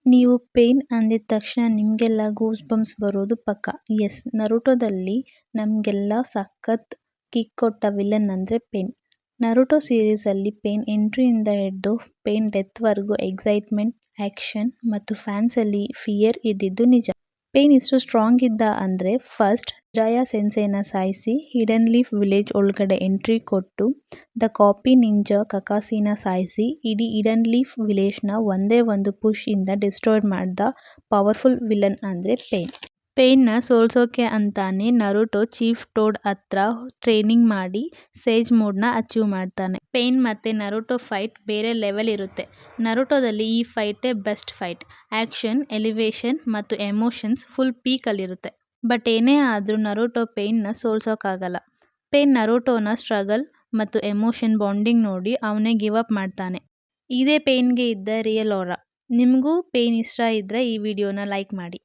ನೀವು ಪೇನ್ ಅಂದಿದ ತಕ್ಷಣ ನಿಮಗೆಲ್ಲ ಗೂಸ್ ಬಂಪ್ಸ್ ಬರೋದು ಪಕ್ಕ. ಎಸ್, ನರುಟೋದಲ್ಲಿ ನಮಗೆಲ್ಲ ಸಖತ್ ಕಿಕ್ ಕೊಟ್ಟ ವಿಲನ್ ಅಂದರೆ ಪೇನ್. ನರುಟೋ ಸೀರೀಸಲ್ಲಿ ಪೇನ್ ಎಂಟ್ರಿಯಿಂದ ಹಿಡಿದು ಪೇನ್ ಡೆತ್ವರೆಗೂ ಎಕ್ಸೈಟ್ಮೆಂಟ್, ಆ್ಯಕ್ಷನ್ ಮತ್ತು ಫ್ಯಾನ್ಸಲ್ಲಿ ಫಿಯರ್ ಇದ್ದಿದ್ದು ನಿಜ. ಪೇನ್ ಇಷ್ಟು ಸ್ಟ್ರಾಂಗ್ ಇದ್ದ ಅಂದರೆ ಫಸ್ಟ್ ಜಿರಾಯಾ ಸೆನ್ಸೇನ ಸಾಯಿಸಿ ಹಿಡನ್ ಲೀಫ್ ವಿಲೇಜ್ ಒಳಗಡೆ ಎಂಟ್ರಿ ಕೊಟ್ಟು ದ ಕಾಪಿ ನಿಂಜಾ ಕಕಾಸಿನ ಸಾಯಿಸಿ ಇಡೀ ಹಿಡನ್ ಲೀಫ್ ವಿಲೇಜ್ನ ಒಂದೇ ಒಂದು ಪುಷ್ ಇಂದ ಡಿಸ್ಟ್ರಾಯ್ ಮಾಡಿದ ಪವರ್ಫುಲ್ ವಿಲನ್ ಅಂದರೆ ಪೇನ್. ಪೇನ್ನ ಸೋಲ್ಸೋಕೆ ಅಂತಾನೆ ನರುಟೋ ಚೀಫ್ ಟೋಡ್ ಹತ್ರ ಟ್ರೈನಿಂಗ್ ಮಾಡಿ ಸೇಜ್ ಮೋಡ್ನ ಅಚೀವ್ ಮಾಡ್ತಾನೆ. ಪೇನ್ ಮತ್ತೆ ನರುಟೋ ಫೈಟ್ ಬೇರೆ ಲೆವೆಲ್ ಇರುತ್ತೆ. ನರುಟೋದಲ್ಲಿ ಈ ಫೈಟೇ ಬೆಸ್ಟ್ ಫೈಟ್. ಆ್ಯಕ್ಷನ್, ಎಲಿವೇಶನ್ ಮತ್ತು ಎಮೋಷನ್ಸ್ ಫುಲ್ ಪೀಕಲ್ಲಿರುತ್ತೆ. ಬಟ್ ಏನೇ ಆದ್ರೂ ನರುಟೋ ಪೇನ್ನ ಸೋಲ್ಸೋಕ್ಕಾಗಲ್ಲ. ಪೇನ್ ನರುಟೋನ ಸ್ಟ್ರಗಲ್ ಮತ್ತು ಎಮೋಷನ್ ಬಾಂಡಿಂಗ್ ನೋಡಿ ಅವನೇ ಗಿವ್ ಅಪ್ ಮಾಡ್ತಾನೆ. ಇದೇ ಪೇನ್ಗೆ ಇದ್ದ ರಿಯಲ್ ಆರಾ. ನಿಮಗೂ ಪೇನ್ ಇಷ್ಟ ಇದ್ರೆ ಈ ವಿಡಿಯೋನ ಲೈಕ್ ಮಾಡಿ.